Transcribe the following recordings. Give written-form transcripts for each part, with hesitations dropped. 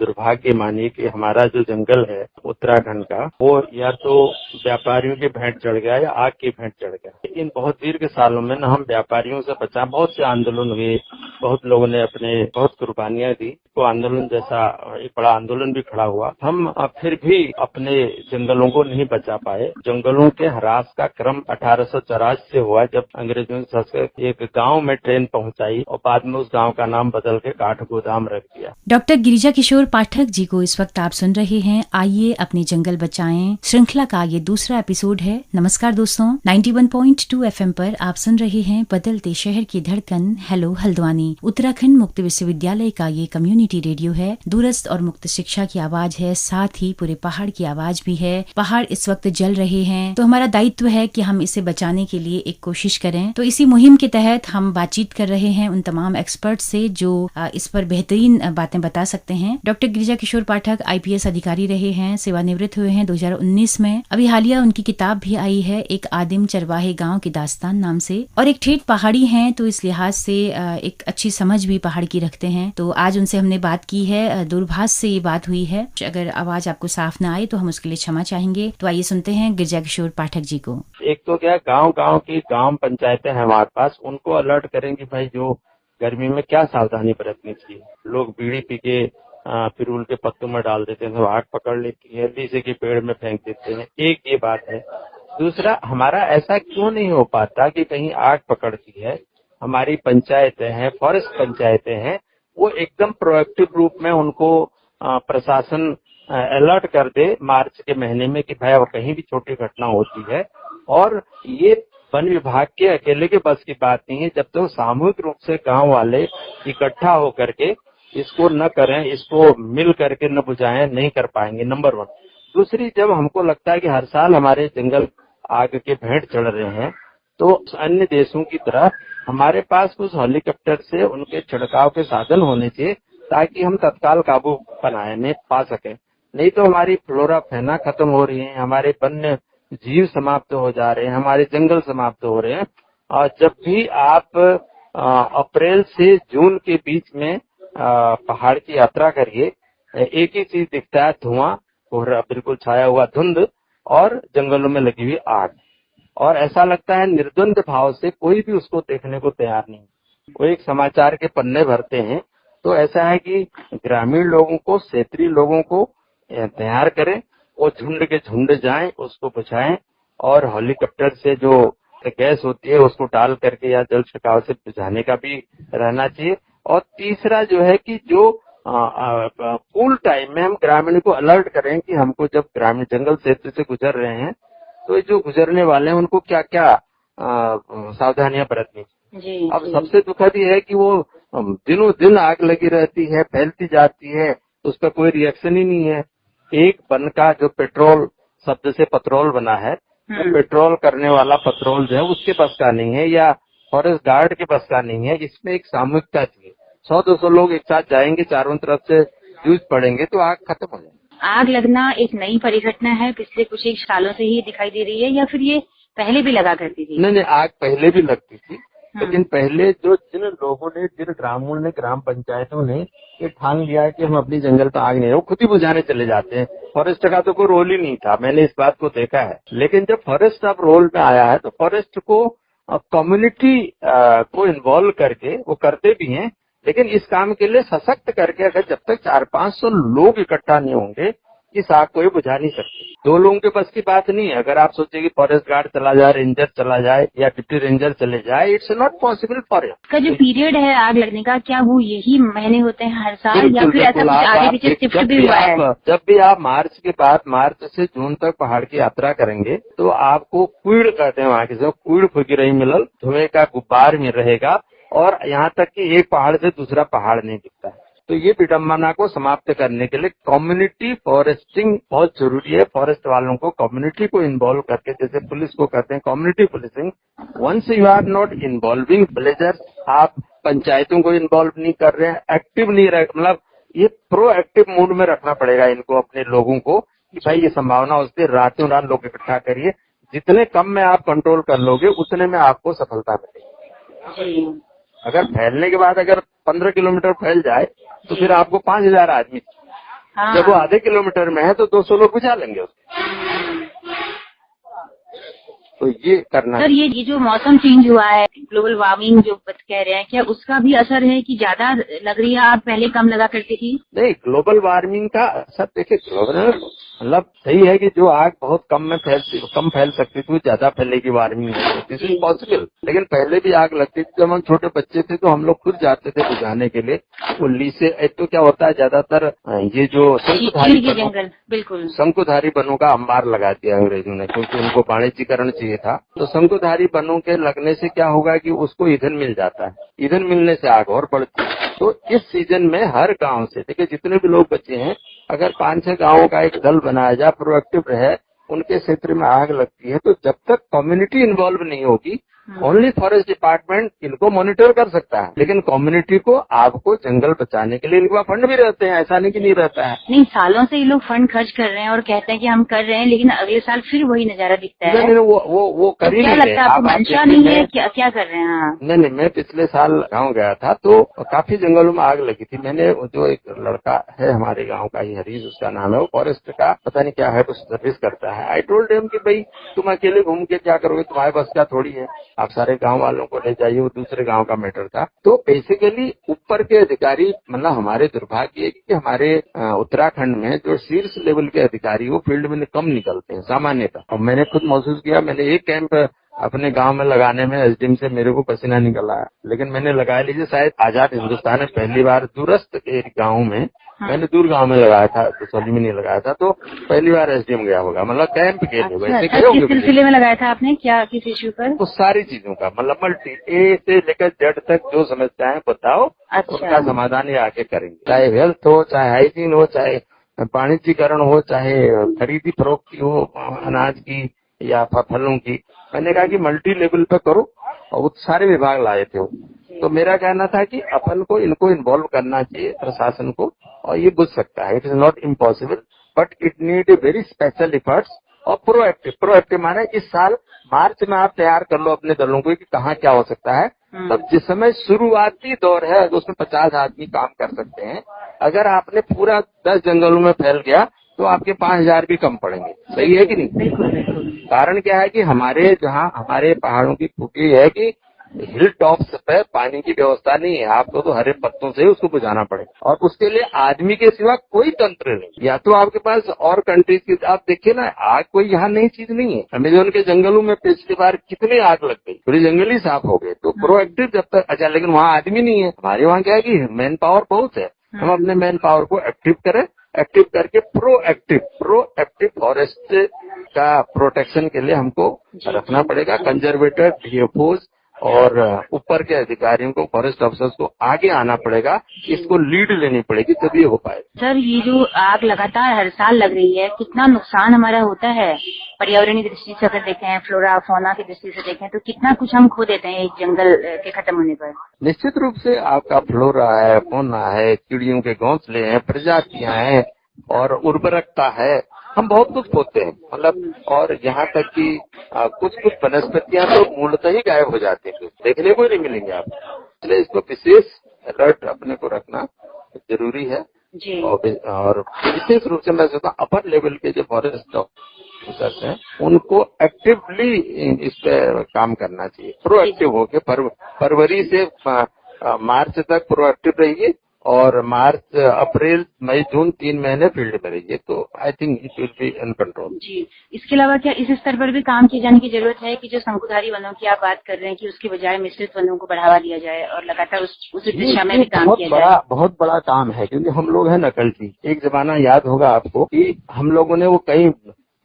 दुर्भाग्य मानिए कि हमारा जो जंगल है उत्तराखंड का, वो या तो व्यापारियों के भेंट चढ़ गया या आग की भेंट चढ़ गया। लेकिन बहुत दीर्घ सालों में न हम व्यापारियों से बचा, बहुत से आंदोलन हुए, बहुत लोगों ने अपने बहुत कुर्बानियां दी, तो आंदोलन जैसा एक बड़ा आंदोलन भी खड़ा हुआ। हम फिर भी अपने जंगलों को नहीं बचा पाए। जंगलों के ह्रास का क्रम 1884 से हुआ, जब अंग्रेजों ने संस्कृत एक गांव में ट्रेन पहुंचाई और बाद में उस गांव का नाम बदल के काठगोदाम रख दिया। डॉक्टर गिरिजा किशोर पाठक जी को इस वक्त आप सुन रहे हैं आइए अपने जंगल बचाएं श्रृंखला का ये दूसरा एपिसोड है। नमस्कार दोस्तों, 91.2 FM पर आप सुन रहे हैं बदलते शहर की धड़कन हेलो हल्द्वानी। उत्तराखंड मुक्त विश्वविद्यालय का ये कम्युनिटी रेडियो है। दूरस्थ और मुक्त शिक्षा की आवाज है, साथ ही पूरे पहाड़ की आवाज भी है। पहाड़ इस वक्त जल रहे हैं, तो हमारा दायित्व है कि हम इसे बचाने के लिए एक कोशिश करें। तो इसी मुहिम के तहत हम बातचीत कर रहे हैं उन तमाम एक्सपर्ट से जो इस पर बेहतरीन बातें बता सकते हैं। डॉक्टर गिरिजा किशोर पाठक IPS अधिकारी रहे हैं, सेवानिवृत्त हुए हैं 2019 में। अभी हालिया उनकी किताब भी आई है, एक आदिम चरवाहे गांव की दास्तान नाम से, और एक ठेठ पहाड़ी हैं, तो इस लिहाज से एक अच्छी समझ भी पहाड़ की रखते हैं। तो आज उनसे हमने बात की है, दूरभाष से ये बात हुई है। अगर आवाज आपको साफ ना आए तो हम उसके लिए क्षमा चाहेंगे। तो आइए सुनते हैं गिरिजा किशोर पाठक जी को। एक तो क्या गांव की ग्राम पंचायतें हैं हमारे पास, उनको अलर्ट करें कि भाई जो गर्मी में क्या सावधानी बरतनी चाहिए। लोग बीड़ी पी के फिरूल के पत्तों में डाल देते हैं तो आग पकड़ लेती है, शीशे के पेड़ में फेंक देते हैं, एक ये बात है। दूसरा, हमारा ऐसा क्यों नहीं हो पाता कि कहीं आग पकड़ती है, हमारी पंचायतें हैं, फॉरेस्ट पंचायतें हैं, वो एकदम प्रोएक्टिव रूप में उनको प्रशासन अलर्ट कर दे मार्च के महीने में कि भाई अब कहीं भी छोटी घटना होती है। और ये वन विभाग के अकेले के बस की बात नहीं है, जब तक सामूहिक रूप से गांव वाले इकट्ठा होकर के इसको न करें, इसको मिल करके न बुझाएं, नहीं कर पाएंगे, नंबर 1। दूसरी, जब हमको लगता है कि हर साल हमारे जंगल आग के भेंट चढ़ रहे हैं, तो अन्य देशों की तरह हमारे पास कुछ हेलीकॉप्टर से उनके छिड़काव के साधन होने चाहिए ताकि हम तत्काल काबू बनाने पा सकें। नहीं तो हमारी फ्लोरा फैना खत्म हो रही है, हमारे वन्य जीव समाप्त हो जा रहे हैं, हमारे जंगल समाप्त हो रहे हैं। और जब भी आप अप्रैल से जून के बीच में पहाड़ की यात्रा करिए, एक ही चीज दिखता है, धुआं, कोहरा, बिल्कुल छाया हुआ धुंध और जंगलों में लगी हुई आग। और ऐसा लगता है निर्द्वंद भाव से कोई भी उसको देखने को तैयार नहीं। वो एक समाचार के पन्ने भरते हैं। तो ऐसा है कि ग्रामीण लोगों को, क्षेत्रीय लोगों को तैयार करें, वो झुंड के झुंड जाएं, उसको बुझाएं, और हेलीकॉप्टर से जो गैस होती है उसको डाल करके या जल छिड़काव से बुझाने का भी रहना चाहिए। और तीसरा जो है कि जो कूल टाइम में हम ग्रामीण को अलर्ट करें कि हमको जब ग्रामीण जंगल क्षेत्र से गुजर रहे हैं तो जो गुजरने वाले हैं उनको क्या क्या सावधानियां बरतनी चाहिए। अब सबसे दुखद ये है कि वो दिनों दिन आग लगी रहती है, फैलती जाती है, उस पर कोई रिएक्शन ही नहीं है। एक वन का जो पेट्रोल शब्द से पेट्रोल बना है, तो पेट्रोल करने वाला पेट्रोल जो है उसके पास का नहीं है, या फॉरेस्ट गार्ड के पास का नहीं है। इसमें एक सामूहिकता चाहिए। 100-200 लोग एक साथ जाएंगे, चारों तरफ से जूझ पड़ेंगे तो आग खत्म हो जाएगी। आग लगना एक नई परिघटना है, पिछले कुछ एक सालों से ही दिखाई दे रही है, या फिर ये पहले भी लगा करती थी? नहीं, आग पहले भी लगती थी, लेकिन पहले जिन लोगों ने, जिन ग्रामीणों ने, ग्राम पंचायतों ने ये ठान लिया कि हम अपनी जंगल पर आग नहीं, वो खुद ही बुझाने चले जाते हैं। फॉरेस्ट का तो कोई रोल ही नहीं था, मैंने इस बात को देखा है। लेकिन जब फॉरेस्ट अब रोल में आया है तो फॉरेस्ट को कम्युनिटी को इन्वॉल्व करके वो करते भी हैं, लेकिन इस काम के लिए सशक्त करके, अगर जब तक 400-500 लोग इकट्ठा नहीं होंगे इस आग को ये बुझा नहीं सकते। 2 लोगों के बस की बात नहीं है। अगर आप सोचे कि फॉरेस्ट गार्ड चला जाए, रेंजर चला जाए या डिप्टी रेंजर चले जाए, it's not possible for you. का जो पीरियड है आग लगने का, क्या वो यही महीने होते हैं हर साल, या फिर ऐसा कुछ आगे पीछे शिफ्ट भी हुआ है? जब भी आप मार्च के बाद, मार्च से जून तक पहाड़ की यात्रा करेंगे तो आपको कुड़ कहते हैं, वहाँ की कुड़ फुकी रही मिलल, धुएं का गुब्बार में रहेगा, और यहाँ तक कि एक पहाड़ से दूसरा पहाड़ नहीं दिखता है। तो ये विडम्बना को समाप्त करने के लिए कम्युनिटी फॉरेस्टिंग बहुत जरूरी है। फॉरेस्ट वालों को, कम्युनिटी को इन्वॉल्व करके, जैसे पुलिस को कहते हैं community policing, once you are not involving villagers, आप पंचायतों को इन्वॉल्व नहीं कर रहे हैं, एक्टिव नहीं रह, मतलब ये प्रो एक्टिव मूड में रखना पड़ेगा इनको, अपने लोगों को, कि भाई ये संभावना उससे रातों रात लोग इकट्ठा करिए। जितने कम में आप कंट्रोल कर लोगे उतने में आपको सफलता मिलेगी। अगर फैलने के बाद अगर 15 किलोमीटर फैल जाए तो फिर आपको 5000 आदमी, हाँ। जब वो आधे किलोमीटर में है तो 200 लोग बुझा लेंगे उसको। तो ये करना। सर, ये जो मौसम चेंज हुआ है, ग्लोबल वार्मिंग जो कह रहे हैं, क्या उसका भी असर है कि ज्यादा लग रही है? आप पहले कम लगा करती थी? नहीं, ग्लोबल वार्मिंग का असर देखिए, ग्लोबल मतलब सही है कि जो आग बहुत कम फैल सकती थी वो ज्यादा फैलेगी, वार्मिंग नहीं, दिस इज पॉसिबल। लेकिन पहले भी आग लगती थी, जब हम छोटे बच्चे थे तो हम लोग खुद जाते थे बुझाने के लिए उल्ली से। एक तो क्या होता है, ज्यादातर ये जो शंकुधारी जंगल, बिल्कुल शंकुधारी वनों का अंबार लगा दिया अंग्रेजों ने, क्योंकि उनको वाणिज्यीकरण चाहिए था। तो शंकुधारी वनों के लगने से क्या होगा कि उसको ईंधन मिल जाता है, ईंधन मिलने से आग और बढ़ती है। तो इस सीजन में हर गांव से, देखिए जितने भी लोग बचे हैं, अगर 5-6 गांवों का एक दल बनाया जाए, प्रोएक्टिव रहे, उनके क्षेत्र में आग लगती है, तो जब तक कम्युनिटी इन्वॉल्व नहीं होगी, ओनली फॉरेस्ट डिपार्टमेंट इनको मॉनिटर कर सकता है, लेकिन कम्युनिटी को, आपको जंगल बचाने के लिए इनके पास फंड भी रहते हैं, ऐसा नहीं कि नहीं रहता है। नहीं, सालों से ये लोग फंड खर्च कर रहे हैं और कहते हैं कि हम कर रहे हैं, लेकिन अगले साल फिर वही नजारा दिखता है। नहीं, वो कर ही क्या नहीं रहे। लगता है आपको, मंशा नहीं है? क्या कर रहे हैं? नहीं, मैं पिछले साल गांव गया था तो काफी जंगलों में आग लगी थी। मैंने जो एक लड़का है हमारे गांव का ही, हरीश उसका नाम है, वो फॉरेस्ट का पता नहीं क्या है, कुछ सर्विस करता है। आई टोल्ड हिम कि भाई तुम अकेले घूम के क्या करोगे, तुम्हारे बस क्या थोड़ी है, आप सारे गांव वालों को ले जाइए। वो दूसरे गांव का मैटर था। तो बेसिकली ऊपर के अधिकारी, मतलब हमारे दुर्भाग्य है कि हमारे उत्तराखंड में जो शीर्ष लेवल के अधिकारी वो फील्ड में कम निकलते हैं सामान्यतः। और मैंने खुद महसूस किया, मैंने एक कैंप अपने गांव में लगाने में एसडीएम से मेरे को पसीना निकल आया, लेकिन मैंने लगाया लीजिए, शायद आजाद हिंदुस्तान में पहली बार दूरस्थ एक गाँव में, मैंने दूर गांव में लगाया था, दसौली में नहीं लगाया था, तो पहली बार एसडीएम गया होगा, मतलब कैंप के लिए। वैसे किस सिलसिले में लगाया था आपने, क्या किस इश्यू पर? तो सारी चीजों का, मतलब मल्टी ए से लेकर जेड तक जो समस्याएं बताओ, उनका समाधान ये आके करेंगे। चाहे हेल्थ हो, चाहे हाइजीन हो, चाहे वाणिज्यीकरण हो, चाहे खरीदी फरोख्ती हो अनाज की या फलों की। मैंने कहा कि मल्टी लेवल पे करो, और वो सारे विभाग लाए थे। तो मेरा कहना था कि अपन को इनको इन्वॉल्व करना चाहिए, प्रशासन को, और ये बुझ सकता है। It is not impossible, but it need a very special efforts और प्रोएक्टिव माने इस साल मार्च में आप तैयार कर लो अपने दलों को कि कहाँ क्या हो सकता है। तब जिस समय शुरुआती दौर है तो उसमें 50 आदमी काम कर सकते हैं। अगर आपने पूरा 10 जंगलों में फैल गया तो आपके 5000 भी कम पड़ेंगे। सही है कि नहीं? बिल्कुल। कारण क्या है कि हमारे पहाड़ों की खूबी है कि हिल टॉप्स पे पानी की व्यवस्था नहीं है, आपको तो हरे पत्तों से ही उसको बुझाना पड़ेगा, और उसके लिए आदमी के सिवा कोई तंत्र नहीं। या तो आपके पास और कंट्रीज की, आप देखिए ना, आग कोई यहाँ नई चीज नहीं है। अमेजोन के जंगलों में पिछली बार कितनी आग लग गई, पूरे जंगल ही साफ हो गए। तो प्रोएक्टिव जब तक, अच्छा, लेकिन वहाँ आदमी नहीं है। हमारे वहाँ क्या है कि मैन पावर बहुत है, हम अपने मैन पावर को एक्टिव करें, एक्टिव करके प्रोएक्टिव फॉरेस्ट का प्रोटेक्शन के लिए हमको रखना पड़ेगा। कंजर्वेटर, डीएफओज और ऊपर के अधिकारियों को, फॉरेस्ट अफसर्स को आगे आना पड़ेगा, इसको लीड लेनी पड़ेगी, तभी हो पाए। सर, ये जो आग लगातार हर साल लग रही है, कितना नुकसान हमारा होता है पर्यावरणीय दृष्टि से? अगर देखें, फ्लोरा फौना की दृष्टि से देखें, तो कितना कुछ हम खो देते हैं एक जंगल के खत्म होने पर। निश्चित रूप से आपका फ्लोरा है, फौना है, चिड़ियों के घोंसले हैं, प्रजातियां हैं, और उर्वरकता है, हम बहुत कुछ खोते हैं, मतलब। और यहाँ तक कि कुछ वनस्पतियां तो मूलतः ही गायब हो जाती हैं, देखने को ही नहीं मिलेंगे आप। इसलिए इसको विशेष अलर्ट अपने को रखना जरूरी है जी। और विशेष रूप से मैं सोचता हूँ अपर लेवल के जो फॉरेस्ट ऑफिसर्स हैं उनको एक्टिवली इस पे काम करना चाहिए, प्रोएक्टिव होके। फरवरी से मार्च तक प्रोएक्टिव रहिए, और मार्च, अप्रैल, मई, जून 3 महीने फील्ड में रहिए, तो I think it will be in control जी। इसके अलावा क्या इस स्तर पर भी काम किए जाने की जरूरत है कि जो शंकुधारी वनों की आप बात कर रहे हैं कि उसके बजाय मिश्रित वनों को बढ़ावा दिया जाए और लगातार उस दिशा में भी काम किया जाए? बहुत बड़ा काम है, क्योंकि हम लोग हैं नकलची। एक जमाना याद होगा आपको कि हम लोगों ने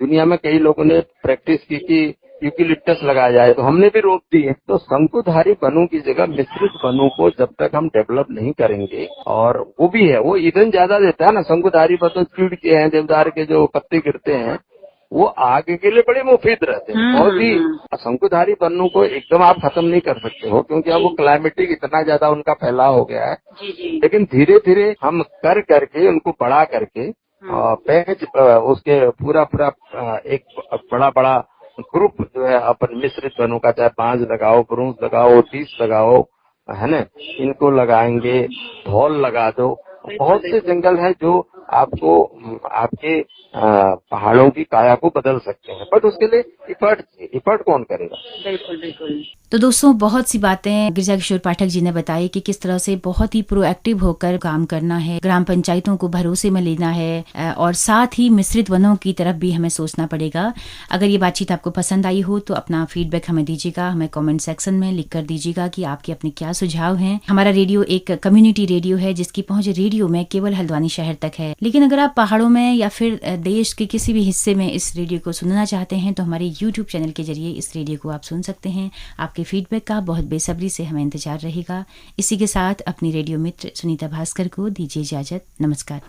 दुनिया में कई लोगों ने प्रैक्टिस की कि यूकेलिप्टस लगाया जाए, तो हमने भी रोक दी है। तो शंकुधारी वनों की जगह मिश्रित वनों को जब तक हम डेवलप नहीं करेंगे, और वो भी है, वो ईंधन ज्यादा देता है ना। शंकुधारी वन चीड़ के हैं, देवदार के जो पत्ते गिरते हैं वो आग के लिए बड़े मुफीद रहते हैं। और भी शंकुधारी वनों को एकदम आप खत्म नहीं कर सकते हो, क्योंकि अब वो क्लाइमेटिक इतना ज्यादा उनका फैलाव हो गया है। लेकिन धीरे धीरे हम करके उनको बढ़ा करके पेज उसके पूरा एक बड़ा ग्रुप जो है अपन मिश्रित वनों का, चाहे बांज लगाओ, ब्रूस लगाओ, टीस लगाओ, है ना, इनको लगाएंगे, धौल लगा दो। बहुत से जंगल है जो आपको आपके पहाड़ों की काया को बदल सकते हैं, बट उसके लिए इफर्ट कौन करेगा? बिल्कुल बिल्कुल। तो दोस्तों, बहुत सी बातें गिरिजा किशोर पाठक जी ने बताई कि किस तरह से बहुत ही प्रोएक्टिव होकर काम करना है, ग्राम पंचायतों को भरोसे में लेना है और साथ ही मिश्रित वनों की तरफ भी हमें सोचना पड़ेगा। अगर ये बातचीत आपको पसंद आई हो तो अपना फीडबैक हमें दीजिएगा, हमें कमेंट सेक्शन में लिख कर दीजिएगा कि आपके अपने क्या सुझाव हैं। हमारा रेडियो एक कम्युनिटी रेडियो है जिसकी पहुंच रेडियो में केवल हल्द्वानी शहर तक है, लेकिन अगर आप पहाड़ों में या फिर देश के किसी भी हिस्से में इस रेडियो को सुनना चाहते हैं तो हमारे यूट्यूब चैनल के जरिए इस रेडियो को आप सुन सकते हैं। आपके फीडबैक का बहुत बेसब्री से हमें इंतजार रहेगा। इसी के साथ अपनी रेडियो मित्र सुनीता भास्कर को दीजिए इजाजत। नमस्कार।